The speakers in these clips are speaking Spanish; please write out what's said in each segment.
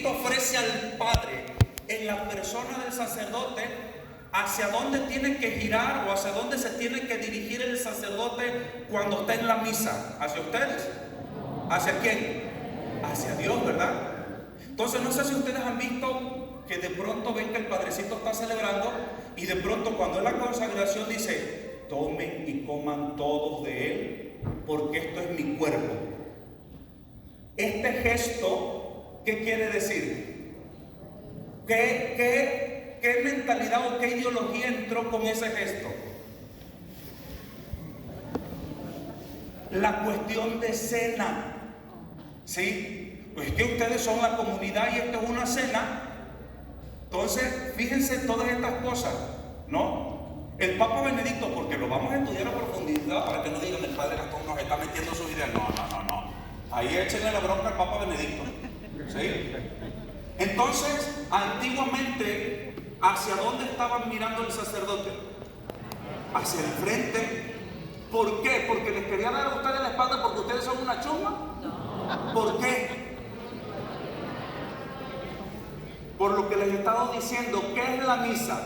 ofrece al Padre en la persona del sacerdote, hacia dónde tiene que girar o hacia dónde se tiene que dirigir el sacerdote cuando está en la misa. ¿Hacia ustedes? ¿Hacia quién? Hacia Dios, ¿verdad? Entonces no sé si ustedes han visto que de pronto ven que el Padrecito está celebrando y de pronto cuando es la consagración dice: tomen y coman todos de él, porque esto es mi cuerpo. Este gesto, ¿qué quiere decir? ¿Qué mentalidad o qué ideología entró con ese gesto? La cuestión de cena. ¿Sí? Pues que ustedes son la comunidad y esto es una cena. Entonces, fíjense todas estas cosas, ¿no? El Papa Benedicto, porque lo vamos a estudiar a profundidad para que no digan el Padre Gastón nos está metiendo su idea. No. Ahí échenle la bronca al Papa Benedicto. ¿Sí? Entonces, antiguamente, ¿hacia dónde estaban mirando el sacerdote? Hacia el frente. ¿Por qué? ¿Porque les quería dar a ustedes la espalda porque ustedes son una chumba? No. ¿Por qué? Por lo que les he estado diciendo. ¿Qué es la misa?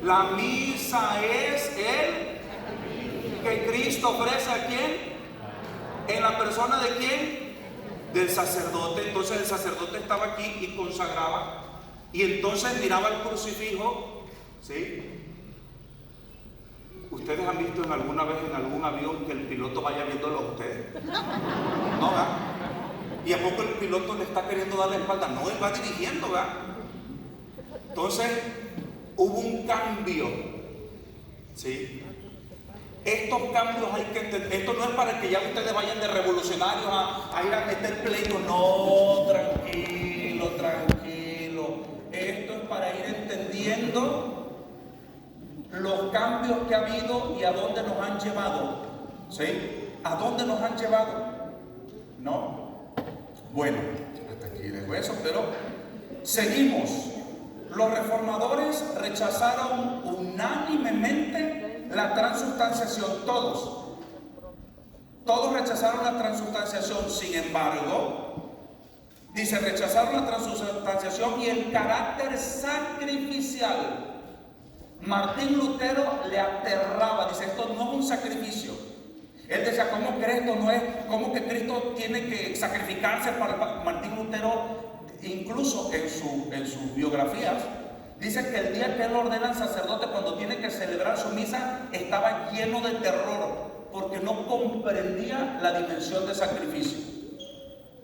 La misa es el que Cristo ofrece a quién. ¿En la persona de quién? Del sacerdote. Entonces el sacerdote estaba aquí y consagraba. Y entonces miraba el crucifijo. ¿Sí? ¿Ustedes han visto alguna vez en algún avión que el piloto vaya viéndolo a ustedes? No, ¿verdad? ¿Y a poco el piloto le está queriendo dar la espalda? No, él va dirigiendo, ¿verdad? Entonces hubo un cambio. ¿Sí? Estos cambios hay que entender. Esto no es para que ya ustedes vayan de revolucionarios a ir a meter pleito. No, tranquilo. Esto es para ir entendiendo los cambios que ha habido y a dónde nos han llevado. ¿Sí? ¿A dónde nos han llevado? ¿No? Bueno, hasta aquí dejo eso, pero seguimos. Los reformadores rechazaron unánimemente la transustanciación, todos rechazaron la transustanciación. Sin embargo, dice, rechazaron la transustanciación y el carácter sacrificial. Martín Lutero le aterraba, dice, esto no es un sacrificio. Él decía, ¿cómo que esto no es? ¿Cómo que Cristo tiene que sacrificarse para Martín Lutero? Incluso en sus biografías dice que el día que él ordena al sacerdote cuando tiene que celebrar su misa estaba lleno de terror porque no comprendía la dimensión de sacrificio.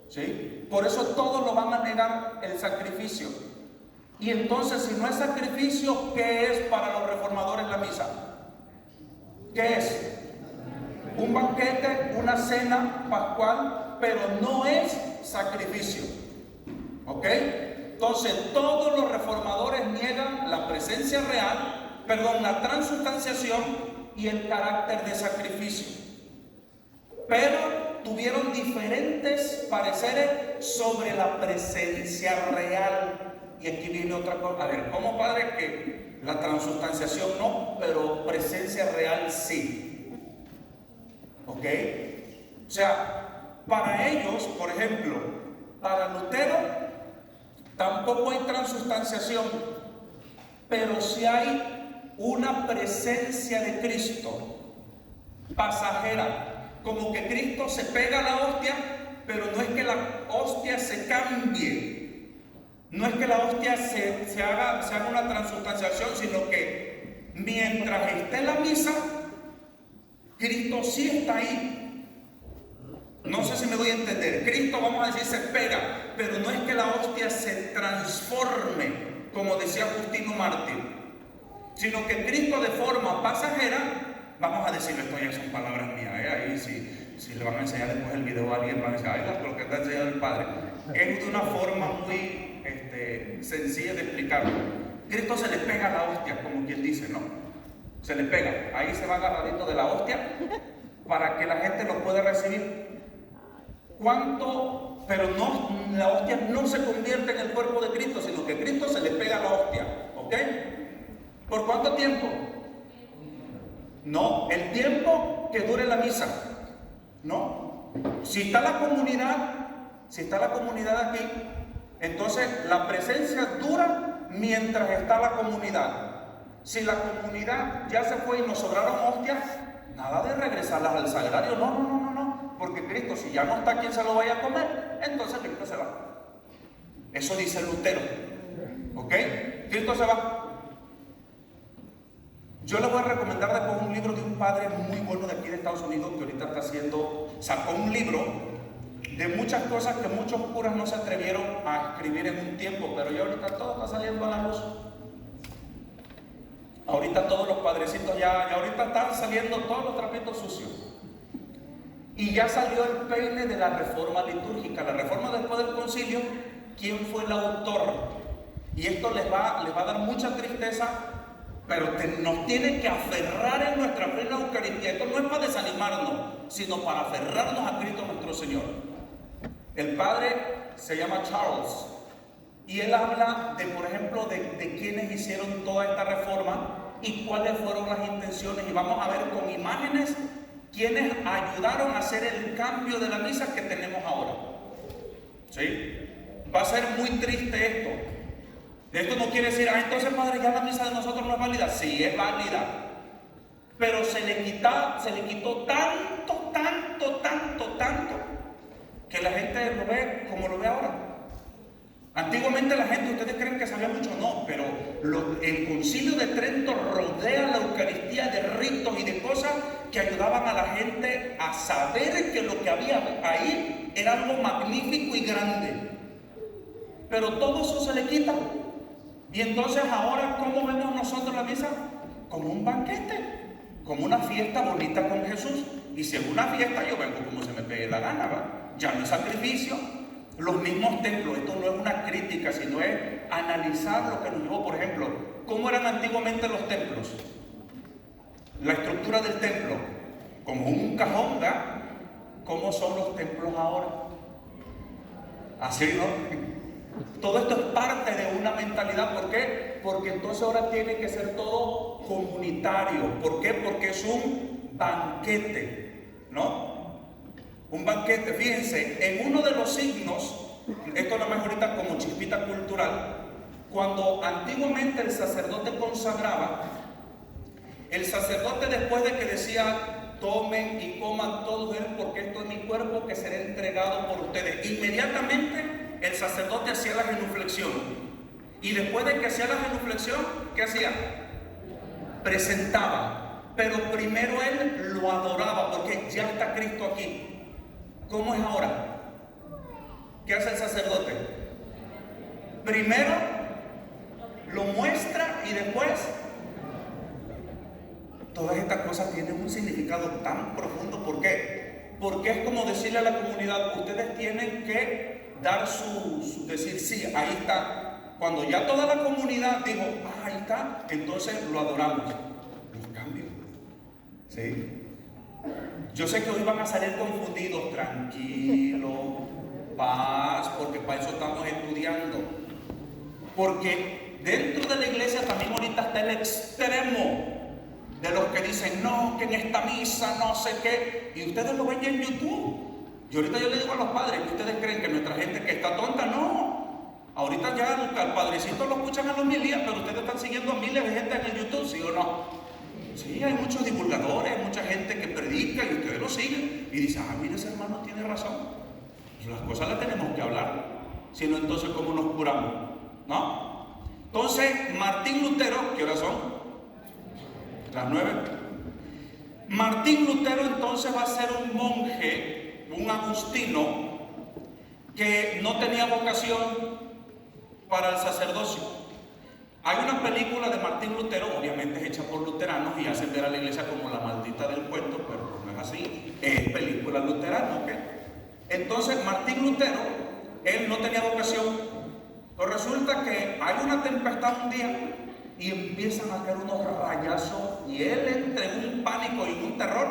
¿Sí? Por eso todos lo van a negar el sacrificio. Y entonces, si no es sacrificio, ¿qué es para los reformadores la misa? ¿Qué es? Un banquete, una cena pascual, pero no es sacrificio. ¿Ok? Entonces, todos los reformadores niegan la presencia real, la transustanciación y el carácter de sacrificio. Pero tuvieron diferentes pareceres sobre la presencia real. Y aquí viene otra cosa. A ver, ¿cómo, padre, que la transustanciación no, pero presencia real sí? ¿Ok? O sea, para ellos, por ejemplo, para Lutero, tampoco hay transustanciación, pero sí hay una presencia de Cristo pasajera, como que Cristo se pega a la hostia, pero no es que la hostia se cambie. No es que la hostia se haga una transustanciación, sino que mientras esté la misa, Cristo sí está ahí. No sé si me doy a entender. Cristo, vamos a decir, se pega, pero no es que la hostia se transforme, como decía Justino Mártir, sino que Cristo de forma pasajera, vamos a decirlo, esto ya son palabras mías, ahí si le van a enseñar después el video a alguien, van a decir, ay, lo que está enseñando el Padre. Es de una forma muy sencilla de explicarlo. Cristo se le pega a la hostia, como quien dice, ¿no? Se le pega, ahí se va agarradito de la hostia para que la gente lo pueda recibir. ¿Cuánto? Pero no, la hostia no se convierte en el cuerpo de Cristo, sino que Cristo se le pega a la hostia, ¿ok? ¿Por cuánto tiempo? No, el tiempo que dure la misa, ¿no? Si está la comunidad aquí, Entonces, la presencia dura mientras está la comunidad. Si la comunidad ya se fue y nos sobraron hostias, nada de regresarlas al sagrario. No. Porque Cristo, si ya no está quien se lo vaya a comer, entonces Cristo se va. Eso dice Lutero. ¿Ok? Cristo se va. Yo les voy a recomendar después un libro de un padre muy bueno de aquí de Estados Unidos que ahorita sacó un libro de muchas cosas que muchos curas no se atrevieron a escribir en un tiempo, pero ya ahorita todo está saliendo a la luz. Ahorita todos los padrecitos ya ahorita están saliendo todos los trapitos sucios. Y ya salió el peine de la reforma litúrgica, la reforma después del concilio. ¿Quién fue el autor? Y esto les va a dar mucha tristeza, pero nos tiene que aferrar en nuestra fe en la Eucaristía. Esto no es para desanimarnos, sino para aferrarnos a Cristo nuestro Señor. El padre se llama Charles y él habla de, por ejemplo, de quienes hicieron toda esta reforma y cuáles fueron las intenciones, y vamos a ver con imágenes quienes ayudaron a hacer el cambio de la misa que tenemos ahora. ¿Sí? Va a ser muy triste esto. Esto no quiere decir, entonces padre, ya la misa de nosotros no es válida. Sí, es válida, pero se le quitó tanto que la gente lo ve como lo ve ahora. Antiguamente la gente, ustedes creen que sabía mucho, no, pero el Concilio de Trento rodea la Eucaristía de ritos y de cosas que ayudaban a la gente a saber que lo que había ahí era algo magnífico y grande. Pero todo eso se le quita. Y entonces ahora, ¿cómo vemos nosotros la misa? Como un banquete, como una fiesta bonita con Jesús. Y si es una fiesta, yo vengo como se me pegue la gana, ¿va? Ya no es sacrificio. Los mismos templos, esto no es una crítica, sino es analizar lo que nos llevó. Por ejemplo, ¿cómo eran antiguamente los templos? La estructura del templo, como un cajón, ¿verdad? ¿Cómo son los templos ahora? Así, ¿no? Todo esto es parte de una mentalidad. ¿Por qué? Porque entonces ahora tiene que ser todo comunitario. ¿Por qué? Porque es un banquete, ¿no? Un banquete. Fíjense, en uno de los signos, esto lo mejorita como chispita cultural, cuando antiguamente el sacerdote consagraba, el sacerdote, después de que decía, tomen y coman todos él, porque esto es mi cuerpo que será entregado por ustedes, inmediatamente el sacerdote hacía la genuflexión. Y después de que hacía la genuflexión, ¿qué hacía? Presentaba. Pero primero él lo adoraba, porque ya está Cristo aquí. ¿Cómo es ahora? ¿Qué hace el sacerdote? Primero lo muestra y después. Todas estas cosas tienen un significado tan profundo. ¿Por qué? Porque es como decirle a la comunidad, ustedes tienen que dar decir, sí, ahí está. Cuando ya toda la comunidad dijo, ahí está, entonces lo adoramos. Los cambios. ¿Sí? Yo sé que hoy van a salir confundidos. Tranquilo, paz, porque para eso estamos estudiando. Porque dentro de la iglesia también ahorita está el extremo de los que dicen, no, que en esta misa no sé qué, y ustedes lo ven en YouTube. Y ahorita yo le digo a los padres, que ustedes creen que nuestra gente que está tonta, no. Ahorita ya al padrecito lo escuchan a la homilía, pero ustedes están siguiendo a miles de gente en el YouTube, ¿sí o no? Sí, hay muchos divulgadores, hay mucha gente que predica y ustedes lo siguen y dicen, mire, ese hermano tiene razón. Pues las cosas las tenemos que hablar, si no, entonces ¿cómo nos curamos? ¿No? Entonces, Martín Lutero, ¿qué horas son? Las 9. Martín Lutero entonces va a ser un monje, un agustino, que no tenía vocación para el sacerdocio. Hay una película de Martín Lutero, obviamente es hecha por luteranos y hacen ver a la iglesia como la maldita del cuento, pero no es así, es película luterana, ¿ok? Entonces Martín Lutero, él no tenía vocación, pero resulta que hay una tempestad un día y empiezan a caer unos rayazos y él entra en un pánico y en un terror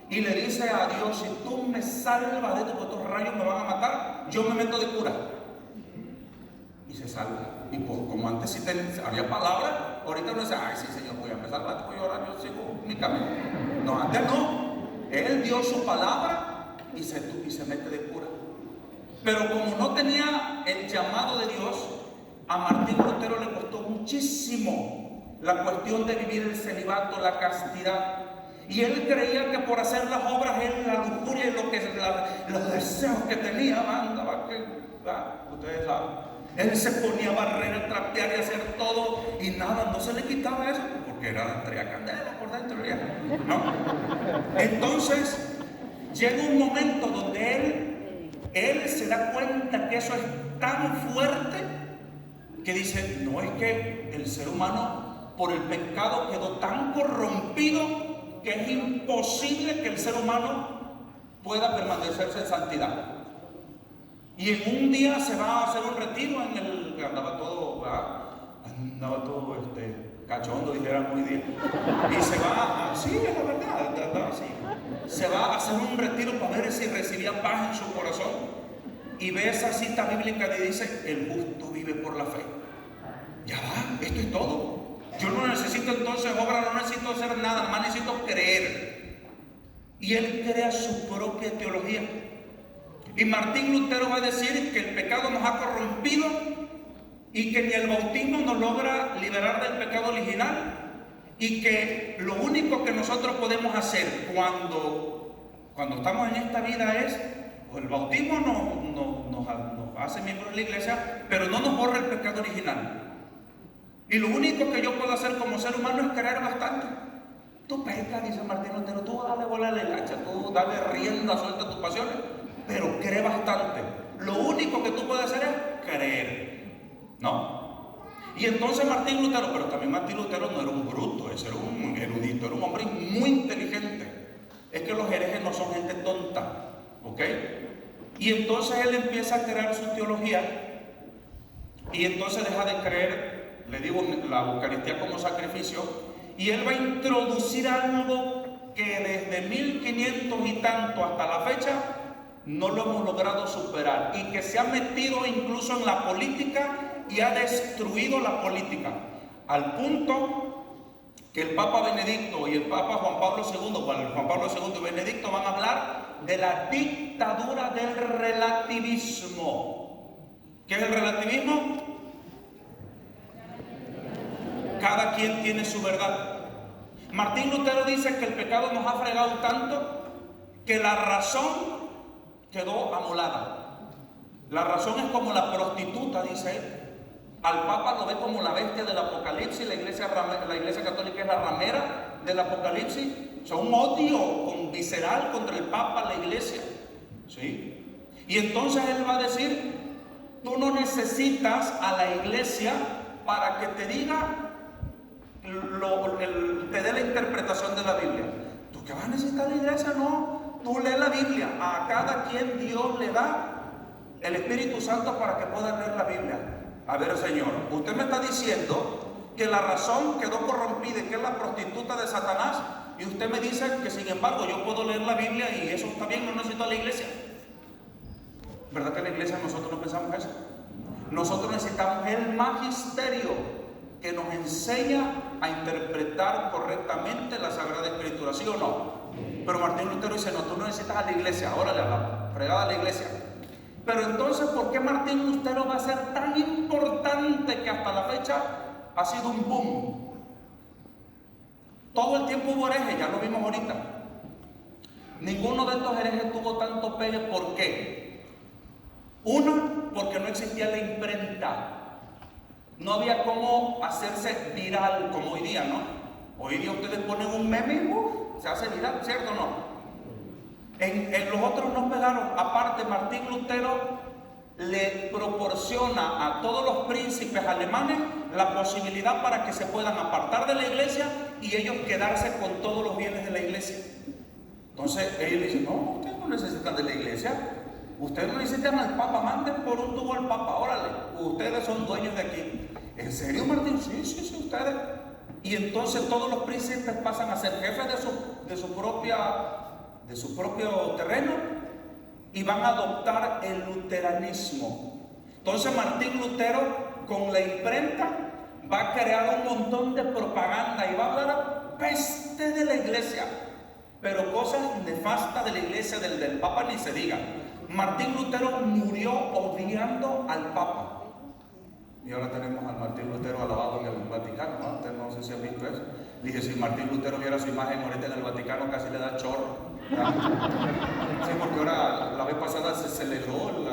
y le dice a Dios, si tú me salvas de estos rayos me van a matar, yo me meto de cura. Y se salva. Y pues como antes sí había palabras, ahorita no dice, ay sí Señor, voy a empezar a salvar, voy a orar, yo sigo mi camino. No, antes no. Él dio su palabra y se mete de cura. Pero como no tenía el llamado de Dios, a Martín Lutero le costó muchísimo la cuestión de vivir el celibato, la castidad. Y él creía que por hacer las obras, él, la lujuria y los deseos que tenía, ustedes saben, él se ponía a barrer, a trapear y a hacer todo, y nada, no se le quitaba eso, porque traía candela por dentro, ya, ¿no? Entonces, llega un momento donde él se da cuenta que eso es tan fuerte, que dice, no, es que el ser humano, por el pecado, quedó tan corrompido, que es imposible que el ser humano pueda permanecerse en santidad. Y en un día se va a hacer un retiro en el que andaba todo cachondo, dijera muy bien. Y se va, sí, es la verdad, andaba así. Se va a hacer un retiro para ver si recibía paz en su corazón. Y ve esa cita bíblica que dice, el justo vive por la fe. Ya va, esto es todo. Yo no necesito entonces obra, no necesito hacer nada, nada más necesito creer. Y él crea su propia teología. Y Martín Lutero va a decir que el pecado nos ha corrompido y que ni el bautismo nos logra liberar del pecado original, y que lo único que nosotros podemos hacer cuando estamos en esta vida es, pues el bautismo nos hace miembros de la iglesia, pero no nos borra el pecado original. Y lo único que yo puedo hacer como ser humano es creer bastante. Tú pecas, dice Martín Lutero, tú dale bola a la hilacha, tú dale rienda suelta a tus pasiones, pero cree bastante. Lo único que tú puedes hacer es creer, ¿no? Y entonces Martín Lutero, pero también Martín Lutero no era un bruto, ese era un erudito, era un hombre muy inteligente. Es que los herejes no son gente tonta, ¿ok? Y entonces él empieza a crear su teología, y entonces deja de creer, le digo, la Eucaristía como sacrificio, y él va a introducir algo que desde 1500 y tanto hasta la fecha no lo hemos logrado superar, y que se ha metido incluso en la política y ha destruido la política, al punto que el Papa Benedicto y el Papa Juan Pablo II, Juan Pablo II y Benedicto van a hablar de la dictadura del relativismo. ¿Qué es el relativismo? Cada quien tiene su verdad. Martín Lutero dice que el pecado nos ha fregado tanto que la razón quedó amolada. La razón es como la prostituta, dice él. Al Papa lo ve como la bestia del Apocalipsis, la iglesia católica es la ramera del Apocalipsis. O sea, un odio visceral contra el Papa, la iglesia, ¿sí? Y entonces él va a decir, tú no necesitas a la iglesia para que te diga, te dé la interpretación de la Biblia. ¿Tú qué vas a necesitar la iglesia? No, tú lees la Biblia. A cada quien Dios le da el Espíritu Santo para que pueda leer la Biblia. A ver, Señor, usted me está diciendo que la razón quedó corrompida y que es la prostituta de Satanás, y usted me dice que sin embargo yo puedo leer la Biblia y eso está bien, no necesito a la iglesia. ¿Verdad que en la iglesia nosotros no pensamos eso? Nosotros necesitamos el magisterio que nos enseña a interpretar correctamente la Sagrada Escritura, ¿sí o no? Pero Martín Lutero dice, no, tú no necesitas a la iglesia, órale, a la fregada a la iglesia. Pero entonces, ¿por qué Martín Lutero va a ser tan importante que hasta la fecha ha sido un boom? Todo el tiempo hubo herejes, ya lo vimos ahorita. Ninguno de estos herejes tuvo tanto pegue, ¿por qué? Uno, porque no existía la imprenta. No había cómo hacerse viral como hoy día, ¿no? Hoy día ustedes ponen un meme, se hace viral, ¿cierto o no? En los otros no pegaron. Aparte, Martín Lutero le proporciona a todos los príncipes alemanes la posibilidad para que se puedan apartar de la iglesia y ellos quedarse con todos los bienes de la iglesia. Entonces ellos dicen, no, ustedes no necesitan de la iglesia, ustedes no necesitan al Papa, manden por un tubo al Papa, órale, ustedes son dueños de aquí. ¿En serio, Martín? Sí, ustedes. Y entonces todos los príncipes pasan a ser jefes de su propio terreno y van a adoptar el luteranismo. Entonces Martín Lutero con la imprenta va a crear un montón de propaganda y va a hablar peste de la iglesia, pero cosas nefastas de la iglesia, del Papa ni se diga. Martín Lutero murió odiando al Papa. Y ahora tenemos al Martín Lutero alabado en el Vaticano, ¿no? Usted no sé si han visto eso. Dije, si Martín Lutero viera su imagen ahorita en el Vaticano, casi le da chorro. Sí, porque ahora, la vez pasada se celebró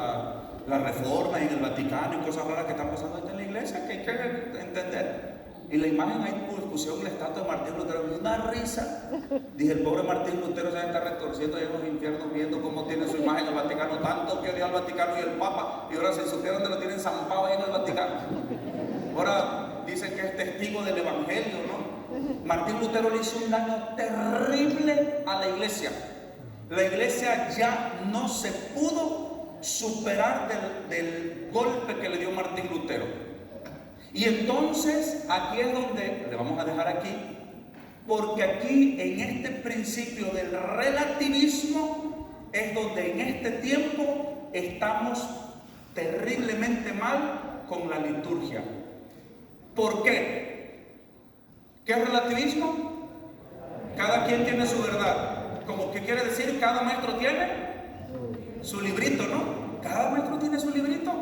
la reforma en el Vaticano y cosas raras que están pasando en la iglesia que hay que entender. Y la imagen ahí pusieron la estatua de Martín Lutero, me dio una risa. Dije, el pobre Martín Lutero se está retorciendo ahí en los infiernos viendo cómo tiene su imagen en el Vaticano, tanto que odia al Vaticano y el Papa, y ahora se supieron dónde lo tienen zampado ahí en el Vaticano. Ahora dicen que es testigo del Evangelio, ¿no? Martín Lutero le hizo un daño terrible a la iglesia. La iglesia ya no se pudo superar del golpe que le dio Martín Lutero. Y entonces aquí es donde le vamos a dejar aquí, porque aquí en este principio del relativismo es donde en este tiempo estamos terriblemente mal con la liturgia. ¿Por qué? ¿Qué es relativismo? Cada quien tiene su verdad. Como que quiere decir, cada maestro tiene su librito, ¿no? Cada maestro tiene su librito.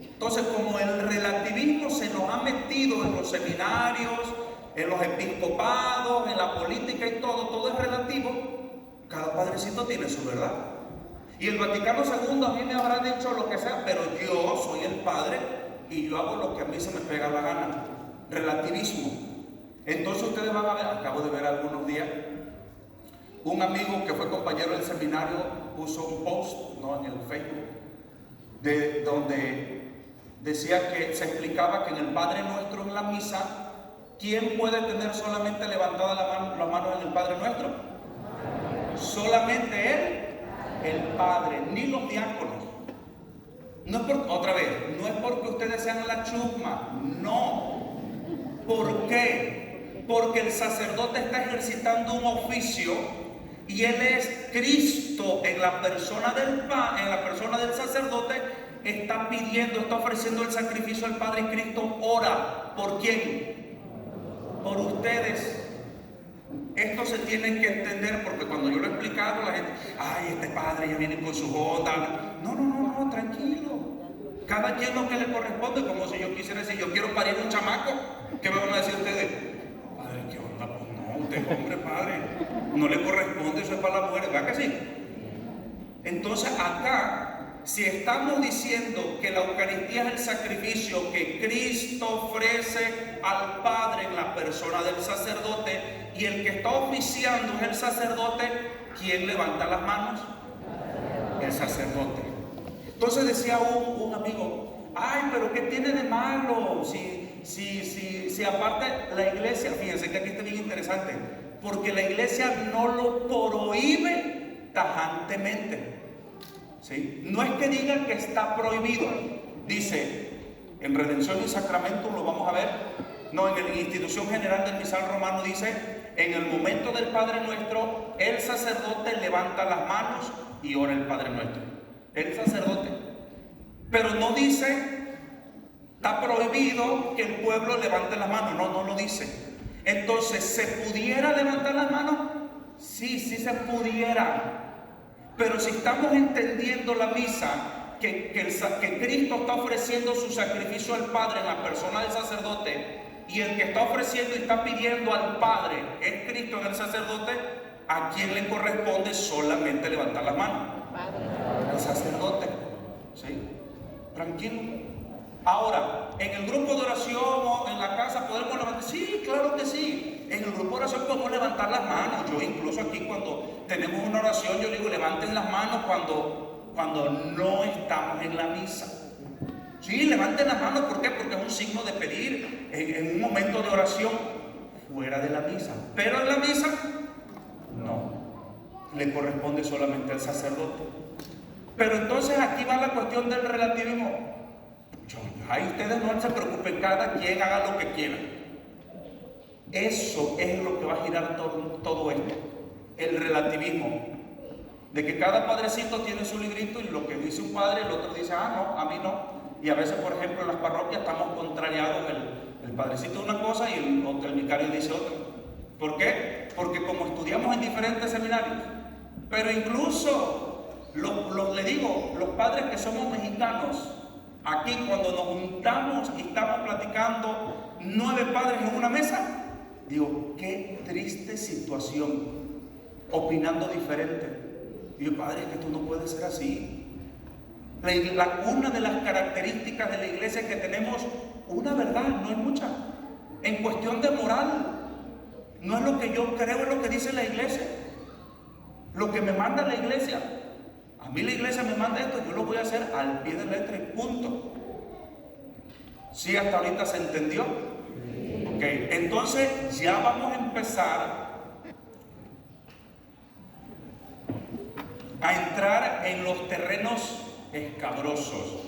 Entonces, como el relativismo se nos ha metido en los seminarios, en los episcopados, en la política y todo es relativo, cada padrecito tiene su verdad. Y el Vaticano II a mí me habrá dicho lo que sea, pero yo soy el padre y yo hago lo que a mí se me pega la gana. Relativismo. Entonces ustedes van a ver, acabo de ver algunos días, un amigo que fue compañero del seminario puso un post, ¿no?, en el Facebook, donde decía que se explicaba que en el Padre Nuestro en la misa, ¿quién puede tener solamente levantada la mano en el Padre Nuestro? Solamente él, el Padre, ni los diáconos. No es otra vez, no es porque ustedes sean la chusma, no. ¿Por qué? Porque el sacerdote está ejercitando un oficio y él es Cristo en la persona del sacerdote. Está pidiendo, está ofreciendo el sacrificio al Padre. Cristo ora. ¿Por quién? Por ustedes. Esto se tiene que entender, porque cuando yo lo he explicado, la gente, ay, este padre ya viene con sus ondas. No, tranquilo. Cada quien lo que le corresponde, como si yo quisiera decir, yo quiero parir un chamaco. ¿Qué me van a decir ustedes? Padre, ¿qué onda? Pues no, usted es hombre, padre. No le corresponde, eso es para la mujer, ¿verdad que sí? Entonces acá, si estamos diciendo que la Eucaristía es el sacrificio que Cristo ofrece al Padre en la persona del sacerdote, y el que está oficiando es el sacerdote, ¿quién levanta las manos? El sacerdote. Entonces decía un amigo, ay, pero ¿qué tiene de malo? Si aparte la iglesia, fíjense que aquí está bien interesante, porque la iglesia no lo prohíbe tajantemente. ¿Sí? No es que diga que está prohibido. Dice, en Redención y Sacramento lo vamos a ver. No, en la institución general del misal romano dice, en el momento del Padre Nuestro, el sacerdote levanta las manos y ora el Padre Nuestro. El sacerdote. Pero no dice, está prohibido que el pueblo levante las manos. No lo dice. Entonces, ¿se pudiera levantar las manos? Sí se pudiera. Pero si estamos entendiendo la misa, que Cristo está ofreciendo su sacrificio al Padre en la persona del sacerdote, y el que está ofreciendo y está pidiendo al Padre es Cristo en el sacerdote, ¿a quién le corresponde solamente levantar la mano? Al sacerdote. ¿Sí? Tranquilo. Ahora, en el grupo de oración o en la casa podemos levantar. Sí, claro que sí. En el grupo de oración podemos levantar las manos. Yo incluso aquí cuando tenemos una oración, yo digo levanten las manos cuando no estamos en la misa. Sí, levanten las manos. ¿Por qué? Porque es un signo de pedir en un momento de oración fuera de la misa. Pero en la misa, no. Le corresponde solamente al sacerdote. Pero entonces aquí va la cuestión del relativismo. Ahí ustedes no se preocupen, cada quien haga lo que quiera. Eso es lo que va a girar todo esto. El relativismo. De que cada padrecito tiene su librito y lo que dice un padre, el otro dice, no, a mí no. Y a veces, por ejemplo, en las parroquias estamos contrariados. El padrecito una cosa y el vicario dice otra. ¿Por qué? Porque como estudiamos en diferentes seminarios, pero incluso Le digo, los padres que somos mexicanos, aquí cuando nos juntamos y estamos platicando 9 padres en una mesa, digo, qué triste situación, opinando diferente. Y yo, padre, es que esto no puede ser así. Una de las características de la iglesia es que tenemos una verdad, no es mucha. En cuestión de moral, no es lo que yo creo, es lo que dice la iglesia. Lo que me manda la iglesia. A mí la iglesia me manda esto, yo lo voy a hacer al pie de letra y punto. ¿Sí hasta ahorita se entendió? Ok, entonces ya vamos a empezar a entrar en los terrenos escabrosos.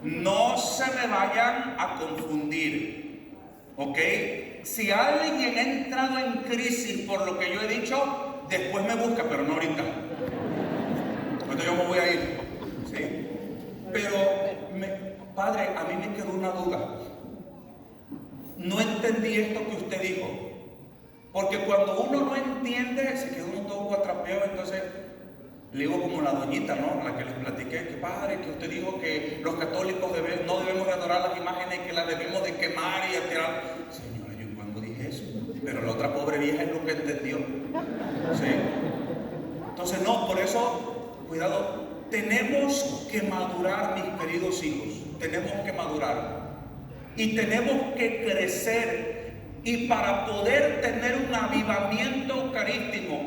No se me vayan a confundir, ¿ok? Si alguien ha entrado en crisis por lo que yo he dicho, después me busca, pero no ahorita. Ahorita yo me voy a ir, ¿sí? Pero, padre, a mí me quedó una duda. No entendí esto que usted dijo. Porque cuando uno no entiende, se queda uno todo cuatrapeado, entonces le digo como la doñita, ¿no? La que les platiqué, que padre, que usted dijo que los católicos no debemos de adorar las imágenes, que las debemos de quemar y tirar. Señora, yo cuando dije eso, pero la otra pobre vieja es lo que entendió, ¿sí? Entonces no, por eso, cuidado, tenemos que madurar, mis queridos hijos, tenemos que madurar y tenemos que crecer. Y para poder tener un avivamiento eucarístico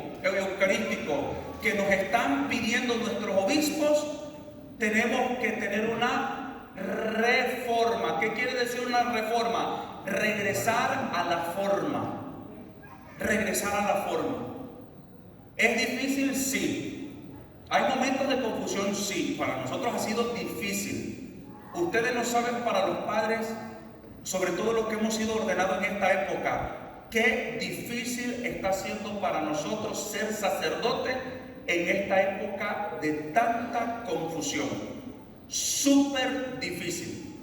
que nos están pidiendo nuestros obispos, tenemos que tener una reforma. ¿Qué quiere decir una reforma? Regresar a la forma. Regresar a la forma. ¿Es difícil? Sí. ¿Hay momentos de confusión? Sí. Para nosotros ha sido difícil. Ustedes no saben, para los padres, sobre todo los que hemos sido ordenados en esta época, qué difícil está siendo para nosotros ser sacerdotes en esta época de tanta confusión. Súper difícil.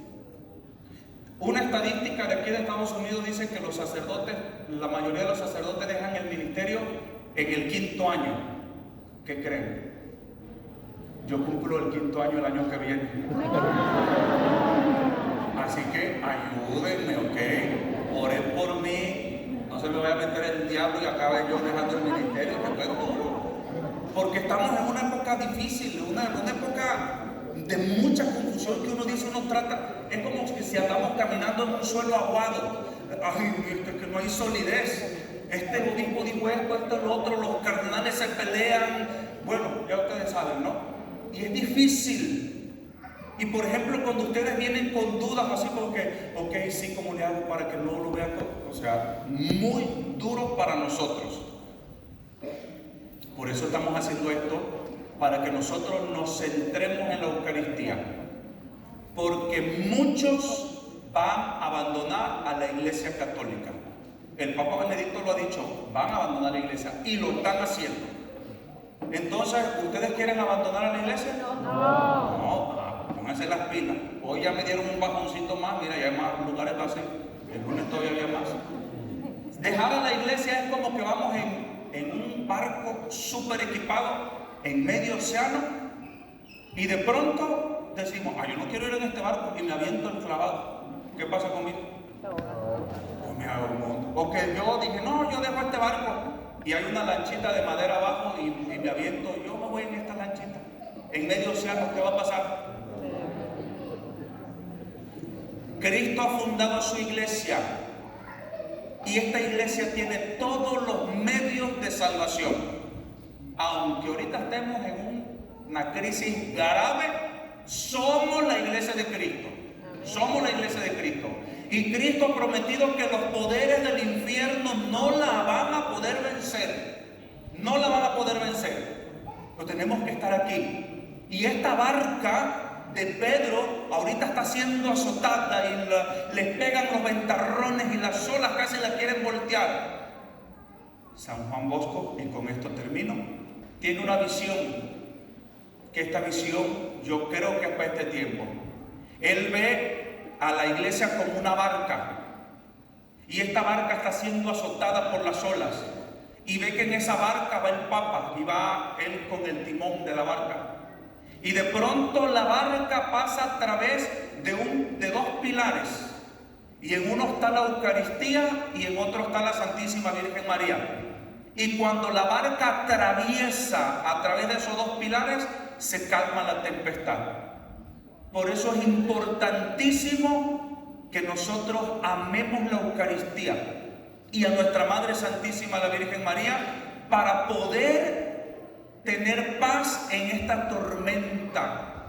Una estadística de aquí de Estados Unidos dice que los sacerdotes, la mayoría de los sacerdotes dejan el ministerio en el 5.º año. ¿Qué creen? Yo cumplo el 5.º año el año que viene. Así que ayúdenme, ¿ok? Oren por mí. No se me vaya a meter el diablo y acabe yo dejando el ministerio, que estoy duro. Porque estamos en una época difícil, una época de mucha confusión, que uno dice, uno trata, es como si andamos caminando en un suelo aguado. Ay, que no hay solidez. Este obispo dijo esto, esto, lo otro, los cardenales se pelean. Bueno, ya ustedes saben, ¿no? Y es difícil. Y por ejemplo, cuando ustedes vienen con dudas, así como que, ok, sí, ¿cómo le hago para que no lo vean? O sea, muy duro para nosotros. Por eso estamos haciendo esto, para que nosotros nos centremos en la Eucaristía. Porque muchos van a abandonar a la Iglesia Católica. El Papa Benedicto lo ha dicho, van a abandonar la Iglesia y lo están haciendo. Entonces, ¿ustedes quieren abandonar a la Iglesia? No. Pónganse las pilas. Hoy ya me dieron un bajoncito más, mira, ya hay más lugares así. El lunes todavía había más. Dejar a la iglesia es como que vamos en un barco súper equipado en medio océano y de pronto decimos, yo no quiero ir en este barco y me aviento el clavado. ¿Qué pasa conmigo? Pues me hago un mundo. O que yo dije, no, yo dejo este barco y hay una lanchita de madera abajo y me aviento, yo me voy en esta lanchita. En medio océano, ¿qué va a pasar? Cristo ha fundado su iglesia y esta iglesia tiene todos los medios de salvación. Aunque ahorita estemos en una crisis grave, somos la iglesia de Cristo. Somos la iglesia de Cristo. Y Cristo ha prometido que los poderes del infierno no la van a poder vencer. No la van a poder vencer. Pero tenemos que estar aquí. Y esta barca de Pedro ahorita está siendo azotada y les pegan los ventarrones y las olas casi la quieren voltear. San Juan Bosco, y con esto termino, tiene una visión, que esta visión yo creo que es para este tiempo. Él ve a la iglesia como una barca y esta barca está siendo azotada por las olas y ve que en esa barca va el Papa y va él con el timón de la barca. Y de pronto la barca pasa a través de dos pilares. Y en uno está la Eucaristía y en otro está la Santísima Virgen María. Y cuando la barca atraviesa a través de esos dos pilares, se calma la tempestad. Por eso es importantísimo que nosotros amemos la Eucaristía y a nuestra Madre Santísima, la Virgen María, para poder tener paz en esta tormenta.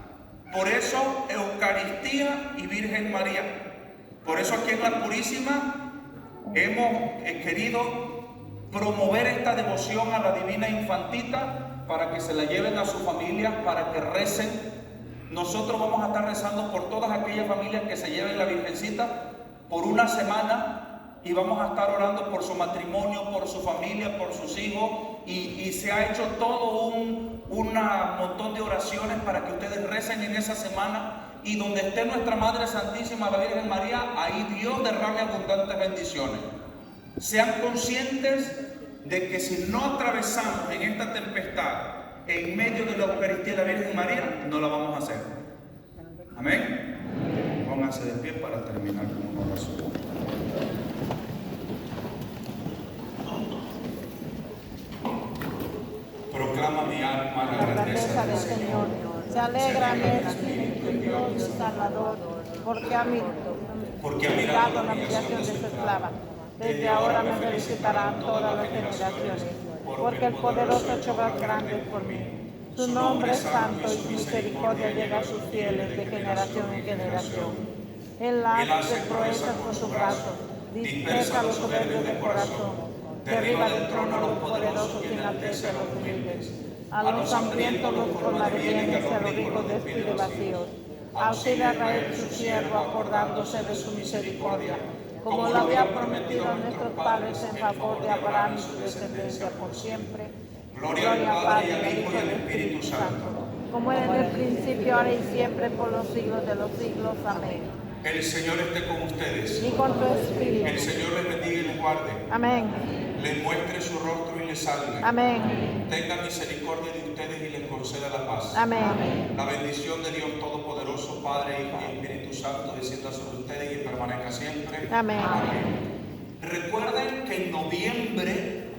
Por eso Eucaristía y Virgen María. Por eso aquí en la Purísima hemos querido promover esta devoción a la Divina Infantita para que se la lleven a sus familias, para que recen. Nosotros vamos a estar rezando por todas aquellas familias que se lleven la Virgencita por una semana y vamos a estar orando por su matrimonio, por su familia, por sus hijos y se ha hecho todo un montón de oraciones para que ustedes recen en esa semana y donde esté nuestra Madre Santísima, la Virgen María, ahí Dios derrame abundantes bendiciones. Sean conscientes de que si no atravesamos en esta tempestad en medio de la Eucaristía de la Virgen María, no la vamos a hacer. Amén. Pónganse de pie para terminar con una oración. Proclama mi alma la grandeza del Señor. Se alegra mi espíritu en Dios mi Salvador, porque ha mirado la humillación de su esclava. Desde ahora me felicitarán todas las generaciones, porque el poderoso ha hecho grandes por mí. Su nombre es santo y su misericordia llega a sus fieles de generación en generación. Él hace proezas con su brazo, dispersa a los soberbios de corazón, derriba del trono a los poderosos y enaltece a los humildes. A los hambrientos los colmará bienes y a los ricos de espíritu vacíos. Auxilia a Israel su siervo, acordándose de su misericordia, como lo había prometido a nuestros padres en favor de Abraham y su descendencia por siempre. Gloria al Padre, y al Hijo y al Espíritu Santo, como era en el principio, ahora y siempre, por los siglos de los siglos. Amén. El Señor esté con ustedes. Y con tu espíritu. El Señor les bendiga y les guarde. Amén. Les muestre su rostro y les salve. Amén. Tenga misericordia de ustedes y les conceda la paz. Amén. La bendición de Dios Todopoderoso, Padre, Hijo y Espíritu Santo, descienda sobre ustedes y permanezca siempre. Amén. Recuerden que en noviembre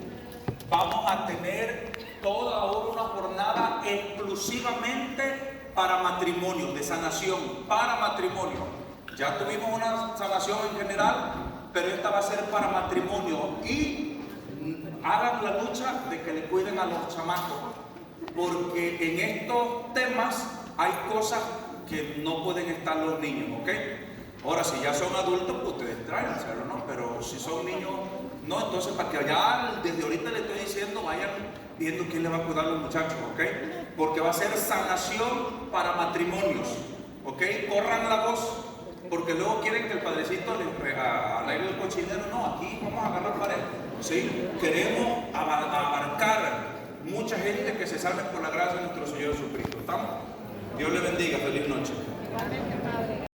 vamos a tener toda una jornada exclusivamente para matrimonio, de sanación para matrimonio. Ya tuvimos una sanación en general, pero esta va a ser para matrimonio. Y hagan la lucha de que le cuiden a los chamacos, porque en estos temas hay cosas que no pueden estar los niños, ¿ok? Ahora, si ya son adultos, pues ustedes tráiganselo, ¿no? Pero si son niños, no. Entonces, para que ya desde ahorita le estoy diciendo, vayan viendo quién le va a cuidar a los muchachos, ¿ok? Porque va a ser sanación para matrimonios, ¿ok? Corran la voz, porque luego quieren que el padrecito les arregle el cochinero. No, aquí vamos a agarrar pared, ¿sí? Queremos abarcar mucha gente que se salve por la gracia de nuestro Señor Jesucristo. ¿Estamos? Dios le bendiga. Feliz noche.